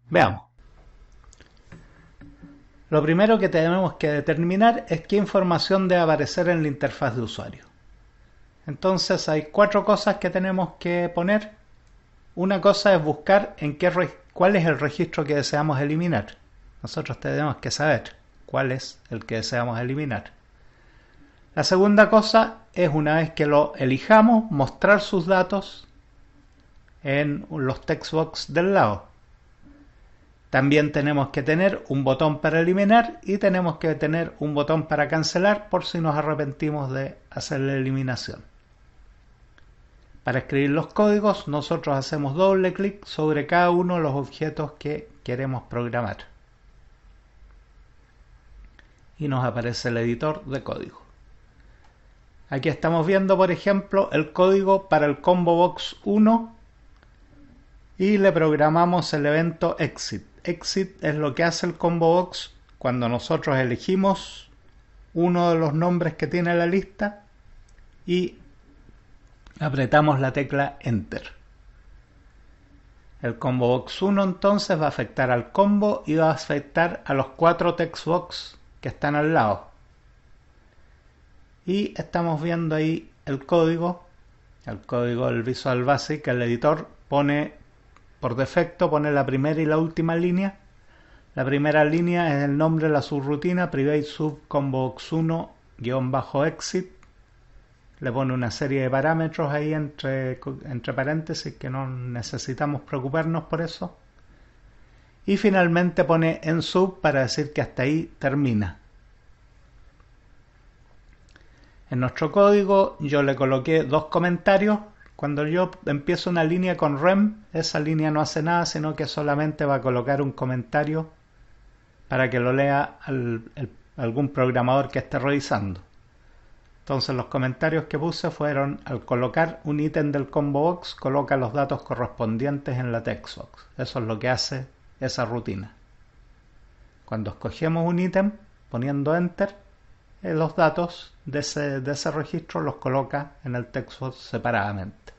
Veamos. Lo primero que tenemos que determinar es qué información debe aparecer en la interfaz de usuario. Entonces hay 4 cosas que tenemos que poner. Una cosa es buscar cuál es el registro que deseamos eliminar. Nosotros tenemos que saber cuál es el que deseamos eliminar. La segunda cosa es, una vez que lo elijamos, mostrar sus datos en los textbox del lado. También tenemos que tener un botón para eliminar y tenemos que tener un botón para cancelar por si nos arrepentimos de hacer la eliminación. Para escribir los códigos, nosotros hacemos doble clic sobre cada uno de los objetos que queremos programar. Y nos aparece el editor de código. Aquí estamos viendo, por ejemplo, el código para el combo box 1 y le programamos el evento exit. Exit es lo que hace el combo box cuando nosotros elegimos uno de los nombres que tiene la lista y apretamos la tecla Enter. El combo box 1 entonces va a afectar al combo y va a afectar a los 4 textbox que están al lado. Y estamos viendo ahí el código del Visual Basic. El editor por defecto pone la primera y la última línea. La primera línea es el nombre de la subrutina, private sub combo box 1-exit. Le pone una serie de parámetros ahí entre paréntesis que no necesitamos preocuparnos por eso. Y finalmente pone en sub para decir que hasta ahí termina. En nuestro código yo le coloqué 2 comentarios. Cuando yo empiezo una línea con rem, esa línea no hace nada, sino que solamente va a colocar un comentario para que lo lea algún programador que esté revisando. Entonces los comentarios que puse fueron: al colocar un ítem del combo box, coloca los datos correspondientes en la textbox. Eso es lo que hace esa rutina. Cuando escogemos un ítem, poniendo enter, los datos de ese registro los coloca en el textbox separadamente.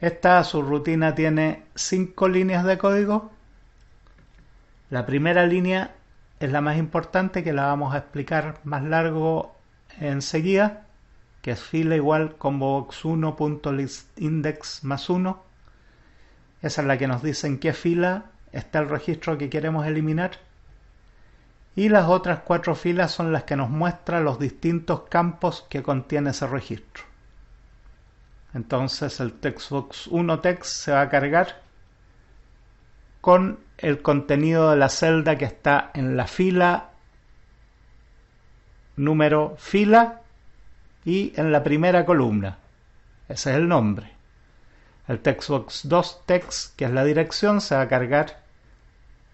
Esta subrutina tiene 5 líneas de código. La primera línea es la más importante, que la vamos a explicar más largo enseguida, que es fila igual combo box 1.listIndex más 1. Esa es la que nos dice en qué fila está el registro que queremos eliminar. Y las otras 4 filas son las que nos muestran los distintos campos que contiene ese registro. Entonces el textbox 1text se va a cargar con el contenido de la celda que está en la fila número fila y en la primera columna. Ese es el nombre. El textbox 2text, que es la dirección, se va a cargar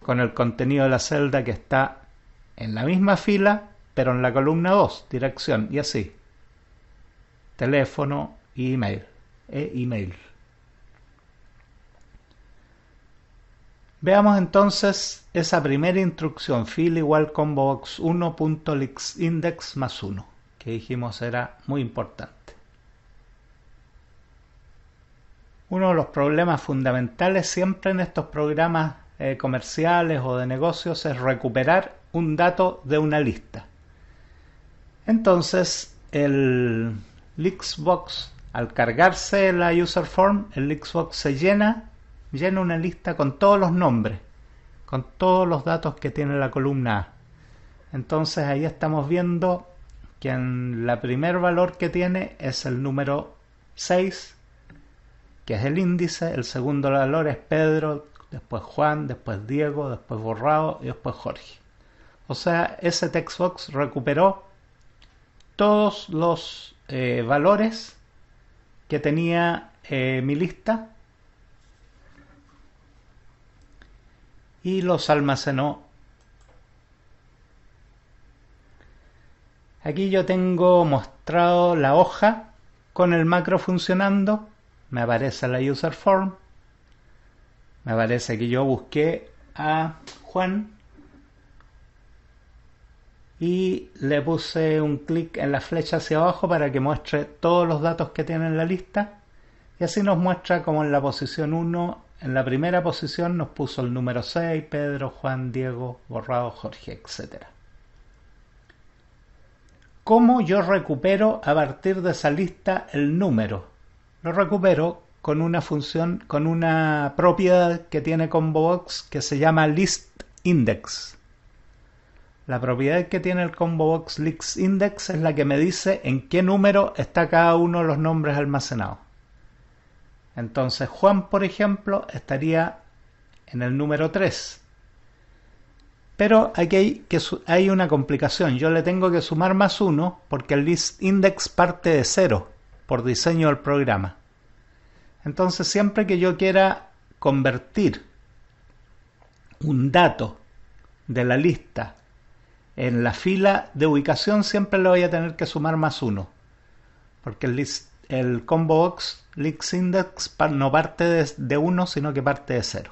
con el contenido de la celda que está en la misma fila, pero en la columna 2, dirección, y así. Teléfono y email. Veamos entonces esa primera instrucción, fila igual combo box 1.listIndex más 1, que dijimos era muy importante. Uno de los problemas fundamentales siempre en estos programas comerciales o de negocios es recuperar un dato de una lista. Entonces el Lixbox, al cargarse la user form, el Lixbox se llena una lista con todos los nombres, con todos los datos que tiene la columna A. Entonces ahí estamos viendo que en la primer valor que tiene es el número 6, que es el índice. El segundo valor es Pedro, después Juan, después Diego, después Borrado y después Jorge. O sea, ese textbox recuperó todos los valores que tenía mi lista y los almacenó. Aquí yo tengo mostrado la hoja con el macro funcionando. Me aparece la user form. Me parece que yo busqué a Juan y le puse un clic en la flecha hacia abajo para que muestre todos los datos que tiene en la lista, y así nos muestra como en la posición 1 en la primera posición nos puso el número 6, Pedro, Juan, Diego, borrado, Jorge, etc. ¿Cómo yo recupero a partir de esa lista el número? Lo recupero con una función, con una propiedad que tiene ComboBox que se llama listIndex. La propiedad que tiene el ComboBox listIndex es la que me dice en qué número está cada uno de los nombres almacenados. Entonces Juan, por ejemplo, estaría en el número 3. Pero aquí hay una complicación. Yo le tengo que sumar más 1 porque el listIndex parte de 0 por diseño del programa. Entonces siempre que yo quiera convertir un dato de la lista en la fila de ubicación, siempre le voy a tener que sumar más 1. Porque el ComboBox listIndex no parte de 1, sino que parte de 0.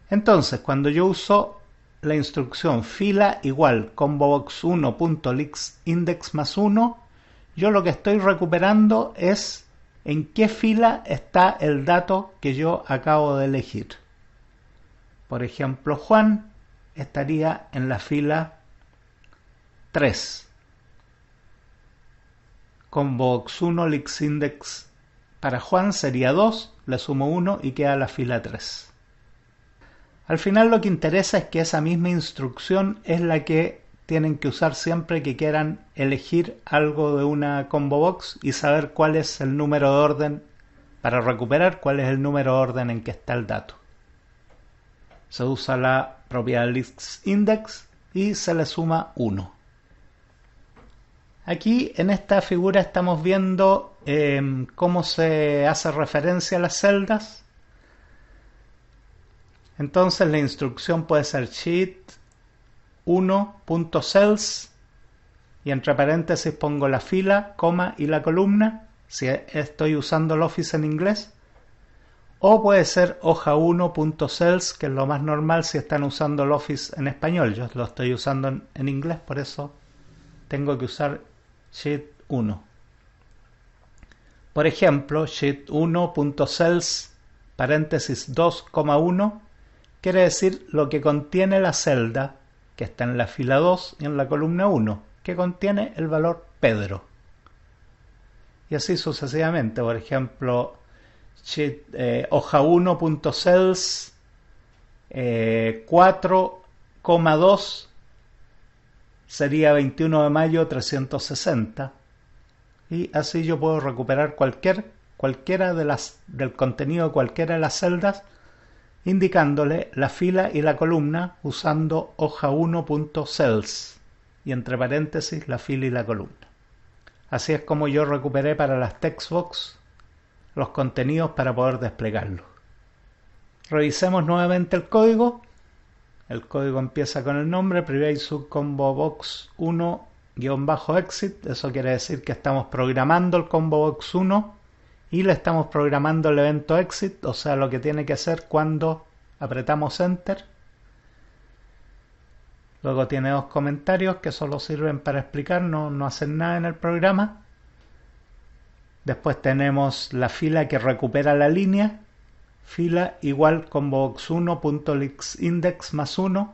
Entonces, cuando yo uso la instrucción fila igual combobox1.listIndex más 1, yo lo que estoy recuperando es en qué fila está el dato que yo acabo de elegir. Por ejemplo, Juan estaría en la fila 3. ComboBox1 listIndex para Juan sería 2, le sumo 1 y queda la fila 3. Al final lo que interesa es que esa misma instrucción es la que tienen que usar siempre que quieran elegir algo de una ComboBox y saber cuál es el número de orden para recuperar, cuál es el número de orden en que está el dato. Se usa la propiedad listIndex y se le suma 1. Aquí en esta figura estamos viendo cómo se hace referencia a las celdas. Entonces la instrucción puede ser sheet1.cells y entre paréntesis pongo la fila, coma y la columna si estoy usando el Office en inglés, o puede ser hoja1.cells, que es lo más normal si están usando el Office en español. Yo lo estoy usando en inglés, por eso tengo que usar sheet1. Por ejemplo, sheet1.cells paréntesis 2,1 quiere decir lo que contiene la celda que está en la fila 2 y en la columna 1, que contiene el valor Pedro. Y así sucesivamente. Por ejemplo, hoja1.cells 4,2 sería 21 de mayo 360. Y así yo puedo recuperar cualquiera del contenido de cualquiera de las celdas, indicándole la fila y la columna usando hoja1.cells y entre paréntesis la fila y la columna. Así es como yo recuperé para las textbox los contenidos para poder desplegarlos. Revisemos nuevamente el código. El código empieza con el nombre private sub combobox 1-exit. Eso quiere decir que estamos programando el combobox 1 y le estamos programando el evento exit, o sea, lo que tiene que hacer cuando apretamos enter. Luego tiene dos comentarios que solo sirven para explicar, no hacen nada en el programa. Después tenemos la fila que recupera la línea, fila igual combobox1.listIndex más 1.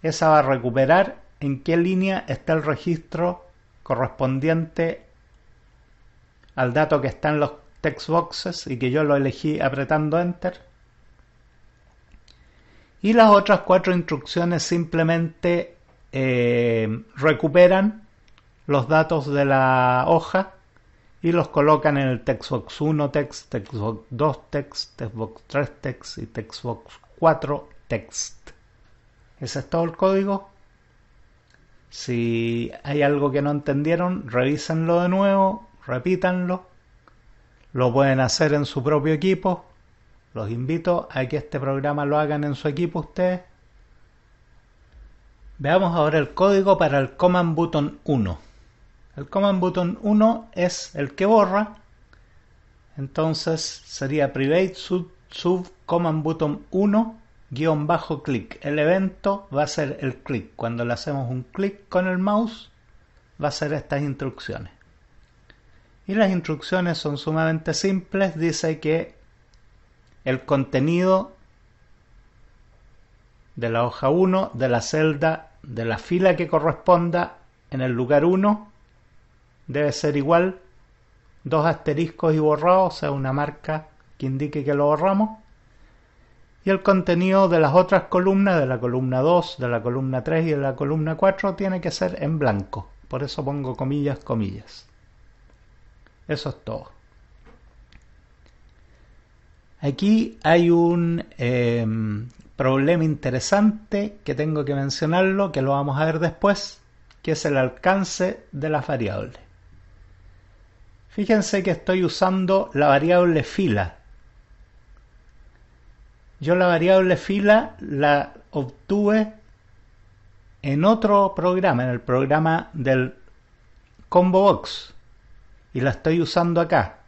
Esa va a recuperar en qué línea está el registro correspondiente al dato que está en los textboxes y que yo lo elegí apretando enter. Y las otras 4 instrucciones simplemente recuperan los datos de la hoja y los colocan en el textbox 1 text, textbox 2 text, textbox 3 text y textbox 4 text. Ese es todo el código. Si hay algo que no entendieron, revísenlo de nuevo, repítanlo. Lo pueden hacer en su propio equipo. Los invito a que este programa lo hagan en su equipo ustedes. Veamos ahora el código para el Command Button 1. El Command Button 1 es el que borra. Entonces sería private sub Command Button 1 _click. El evento va a ser el clic. Cuando le hacemos un clic con el mouse, va a ser estas instrucciones. Y las instrucciones son sumamente simples. Dice que el contenido de la hoja 1 de la celda de la fila que corresponda en el lugar 1 debe ser igual, 2 asteriscos y borrado, o sea una marca que indique que lo borramos, y el contenido de las otras columnas, de la columna 2, de la columna 3 y de la columna 4 tiene que ser en blanco, por eso pongo comillas, comillas. Eso es todo. Aquí hay un problema interesante que tengo que mencionarlo, que lo vamos a ver después, que es el alcance de las variables. Fíjense que estoy usando la variable fila. Yo la variable fila la obtuve en otro programa, en el programa del Combo Box, y la estoy usando acá.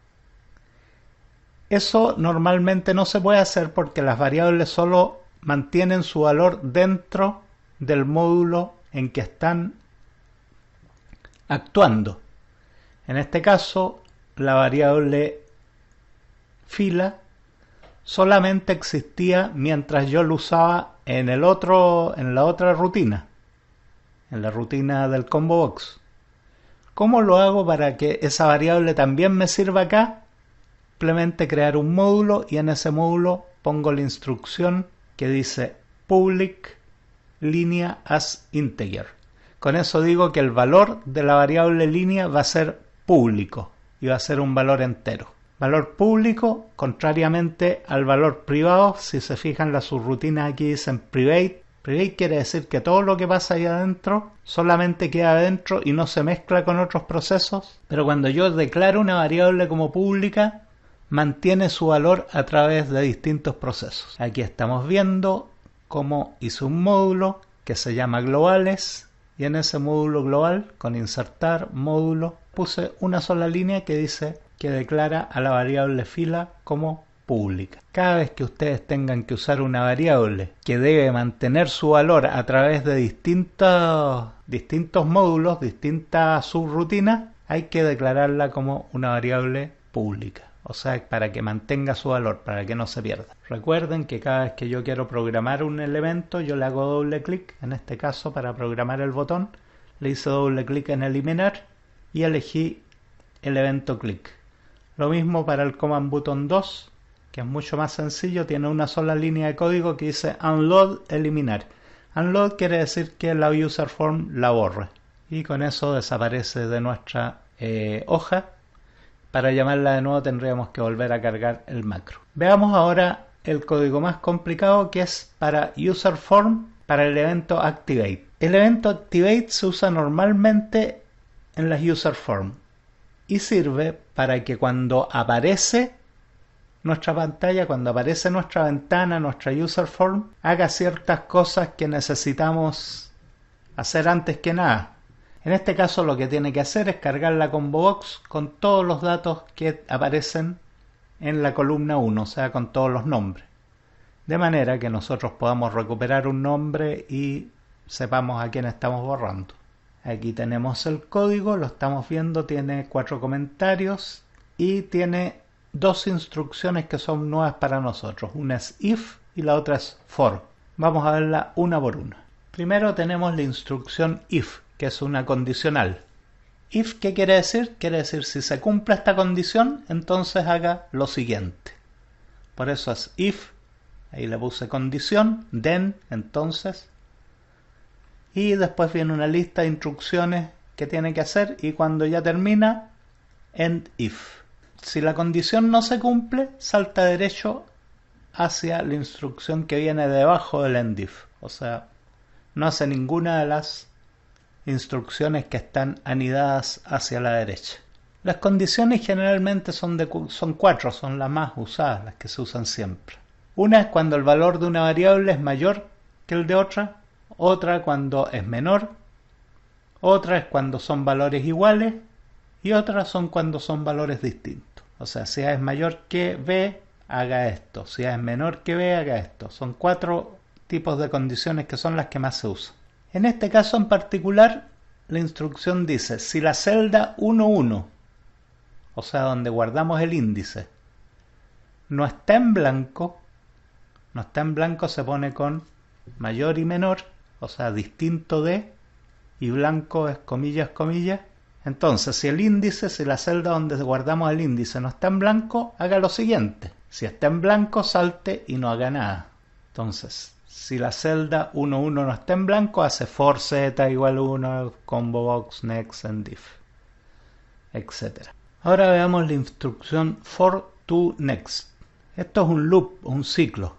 Eso normalmente no se puede hacer porque las variables solo mantienen su valor dentro del módulo en que están actuando. En este caso, la variable fila solamente existía mientras yo lo usaba en la otra rutina, en la rutina del Combo Box. ¿Cómo lo hago para que esa variable también me sirva acá? Simplemente crear un módulo y en ese módulo pongo la instrucción que dice public línea as integer. Con eso digo que el valor de la variable línea va a ser público y va a ser un valor entero. Valor público, contrariamente al valor privado. Si se fijan, las subrutinas aquí dicen private. Private quiere decir que todo lo que pasa ahí adentro solamente queda adentro y no se mezcla con otros procesos. Pero cuando yo declaro una variable como pública, mantiene su valor a través de distintos procesos. Aquí estamos viendo cómo hice un módulo que se llama globales, y en ese módulo global, con insertar módulo, puse una sola línea que dice que declara a la variable fila como pública. Cada vez que ustedes tengan que usar una variable que debe mantener su valor a través de distintos módulos, distintas subrutinas, hay que declararla como una variable pública. O sea, para que mantenga su valor, para que no se pierda. Recuerden que cada vez que yo quiero programar un elemento, yo le hago doble clic. En este caso, para programar el botón, le hice doble clic en eliminar y elegí el evento clic. Lo mismo para el command button 2, que es mucho más sencillo, tiene una sola línea de código que dice unload, eliminar. Unload quiere decir que la user form la borre. Y con eso desaparece de nuestra hoja. Para llamarla de nuevo tendríamos que volver a cargar el macro. Veamos ahora el código más complicado, que es para userForm, para el evento activate. El evento activate se usa normalmente en las userForm y sirve para que cuando aparece nuestra pantalla, cuando aparece nuestra ventana, nuestra userForm, haga ciertas cosas que necesitamos hacer antes que nada. En este caso lo que tiene que hacer es cargar la combo box con todos los datos que aparecen en la columna 1, o sea, con todos los nombres. De manera que nosotros podamos recuperar un nombre y sepamos a quién estamos borrando. Aquí tenemos el código, lo estamos viendo, tiene 4 comentarios y tiene 2 instrucciones que son nuevas para nosotros. Una es if y la otra es for. Vamos a verla una por una. Primero tenemos la instrucción if, que es una condicional. If, ¿qué quiere decir? Quiere decir si se cumple esta condición, entonces haga lo siguiente. Por eso es if, ahí le puse condición, then, entonces, y después viene una lista de instrucciones que tiene que hacer y cuando ya termina, end if. Si la condición no se cumple, salta derecho hacia la instrucción que viene debajo del end if. O sea, no hace ninguna de las instrucciones que están anidadas hacia la derecha. Las condiciones generalmente son 4, son las más usadas, las que se usan siempre. Una es cuando el valor de una variable es mayor que el de otra cuando es menor, otra es cuando son valores iguales y otras son cuando son valores distintos. O sea, si A es mayor que B, haga esto. Si A es menor que B, haga esto. Son 4 tipos de condiciones que son las que más se usan. En este caso en particular, la instrucción dice, si la celda 11, o sea, donde guardamos el índice, no está en blanco, se pone con mayor y menor, o sea, distinto de, y blanco es comillas, comillas. Entonces, si la celda donde guardamos el índice no está en blanco, haga lo siguiente. Si está en blanco, salte y no haga nada. Entonces, si la celda 1.1 no está en blanco, hace for z igual 1, combo box, next, and if, etc. Ahora veamos la instrucción for to next. Esto es un loop, un ciclo.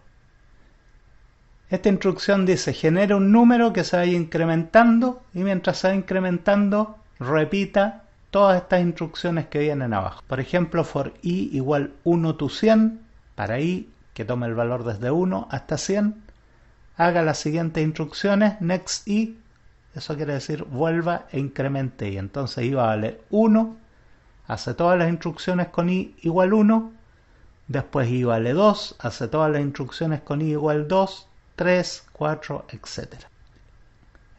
Esta instrucción dice, genera un número que se vaya incrementando y mientras se va incrementando, repita todas estas instrucciones que vienen abajo. Por ejemplo, for i igual 1 to 100, para i, que tome el valor desde 1 hasta 100, haga las siguientes instrucciones, next i, eso quiere decir vuelva e incremente i. Entonces i va a valer 1, hace todas las instrucciones con i igual 1, después i vale 2, hace todas las instrucciones con i igual 2, 3, 4, etc.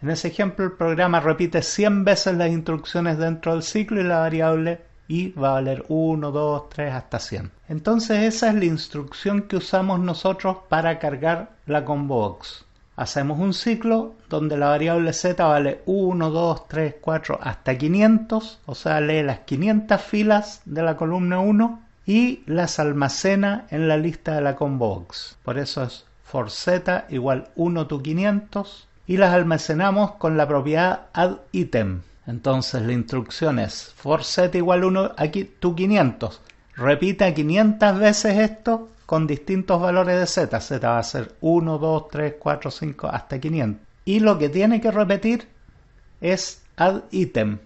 En ese ejemplo el programa repite 100 veces las instrucciones dentro del ciclo y la variable i va a valer 1, 2, 3 hasta 100. Entonces esa es la instrucción que usamos nosotros para cargar la combo box. Hacemos un ciclo donde la variable z vale 1, 2, 3, 4 hasta 500, o sea lee las 500 filas de la columna 1 y las almacena en la lista de la combo box. Por eso es for z igual 1 to 500 y las almacenamos con la propiedad addItem. Entonces la instrucción es for z igual 1 aquí to 500. Repita 500 veces esto con distintos valores de z. Z va a ser 1, 2, 3, 4, 5 hasta 500. Y lo que tiene que repetir es addItem.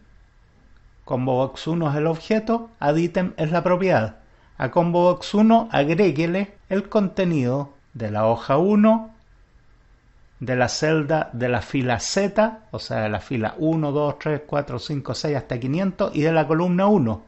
Combo box 1 es el objeto, addItem es la propiedad. A combo box 1 agréguele el contenido de la hoja 1, de la celda de la fila Z, o sea de la fila 1, 2, 3, 4, 5, 6 hasta 500 y de la columna 1,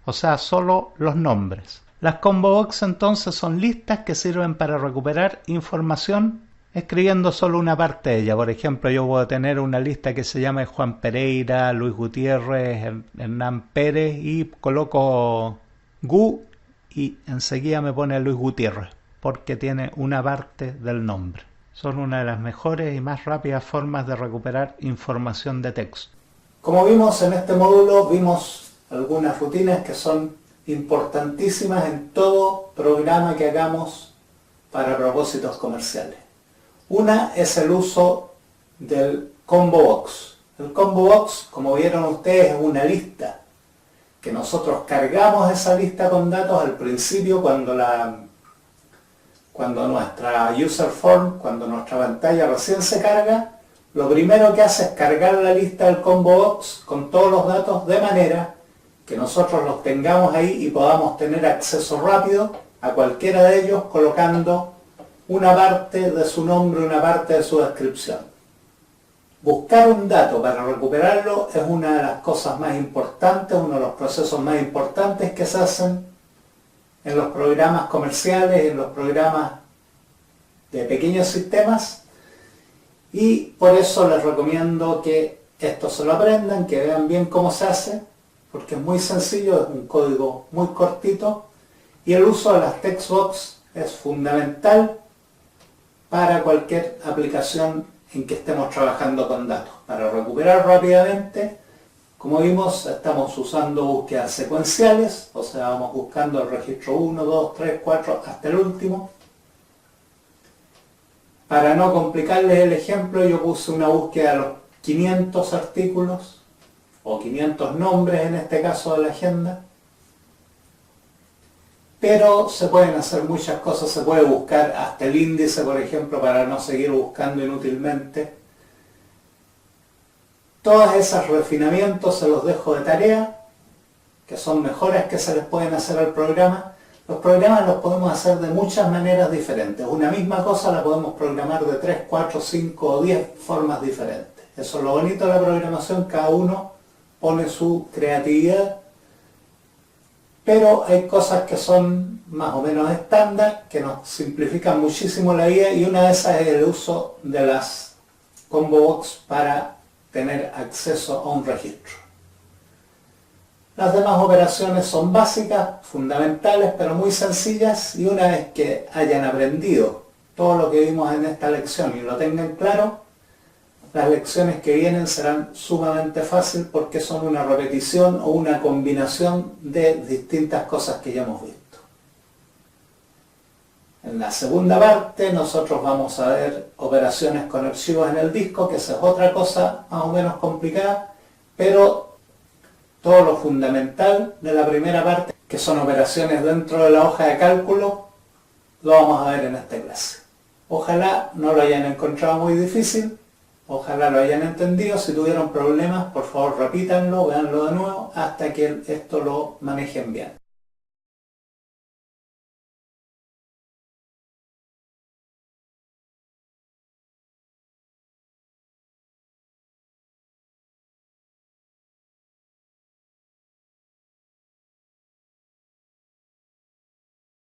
o sea solo los nombres. Las combo box entonces son listas que sirven para recuperar información escribiendo solo una parte de ella. Por ejemplo, yo puedo tener una lista que se llama Juan Pereira, Luis Gutiérrez, Hernán Pérez y coloco GU y enseguida me pone Luis Gutiérrez porque tiene una parte del nombre. Son una de las mejores y más rápidas formas de recuperar información de texto. Como vimos en este módulo, vimos algunas rutinas que son importantísimas en todo programa que hagamos para propósitos comerciales. Una es el uso del combo box. El combo box, como vieron ustedes, es una lista que nosotros cargamos esa lista con datos al principio cuando nuestra user form, cuando nuestra pantalla recién se carga. Lo primero que hace es cargar la lista del combo box con todos los datos de manera que nosotros los tengamos ahí y podamos tener acceso rápido a cualquiera de ellos colocando una parte de su nombre, una parte de su descripción. Buscar un dato para recuperarlo es una de las cosas más importantes, uno de los procesos más importantes que se hacen en los programas comerciales, en los programas de pequeños sistemas, y por eso les recomiendo que esto se lo aprendan, que vean bien cómo se hace, porque es muy sencillo, es un código muy cortito, y el uso de las textbox es fundamental para cualquier aplicación en que estemos trabajando con datos. Para recuperar rápidamente, como vimos, estamos usando búsquedas secuenciales, o sea, vamos buscando el registro 1, 2, 3, 4 hasta el último. Para no complicarles el ejemplo, yo puse una búsqueda de los 500 artículos, o 500 nombres en este caso de la agenda. Pero se pueden hacer muchas cosas, se puede buscar hasta el índice, por ejemplo, para no seguir buscando inútilmente. Todos esos refinamientos se los dejo de tarea, que son mejoras que se les pueden hacer al programa. Los programas los podemos hacer de muchas maneras diferentes. Una misma cosa la podemos programar de 3, 4, 5 o 10 formas diferentes. Eso es lo bonito de la programación, cada uno pone su creatividad, pero hay cosas que son más o menos estándar, que nos simplifican muchísimo la vida, y una de esas es el uso de las combo box para tener acceso a un registro. Las demás operaciones son básicas, fundamentales, pero muy sencillas, y una vez que hayan aprendido todo lo que vimos en esta lección y lo tengan claro, las lecciones que vienen serán sumamente fáciles porque son una repetición o una combinación de distintas cosas que ya hemos visto. En la segunda parte nosotros vamos a ver operaciones con archivos en el disco, que esa es otra cosa más o menos complicada, pero todo lo fundamental de la primera parte, que son operaciones dentro de la hoja de cálculo, lo vamos a ver en esta clase. Ojalá no lo hayan encontrado muy difícil, ojalá lo hayan entendido. Si tuvieron problemas, por favor repítanlo, véanlo de nuevo hasta que esto lo manejen bien.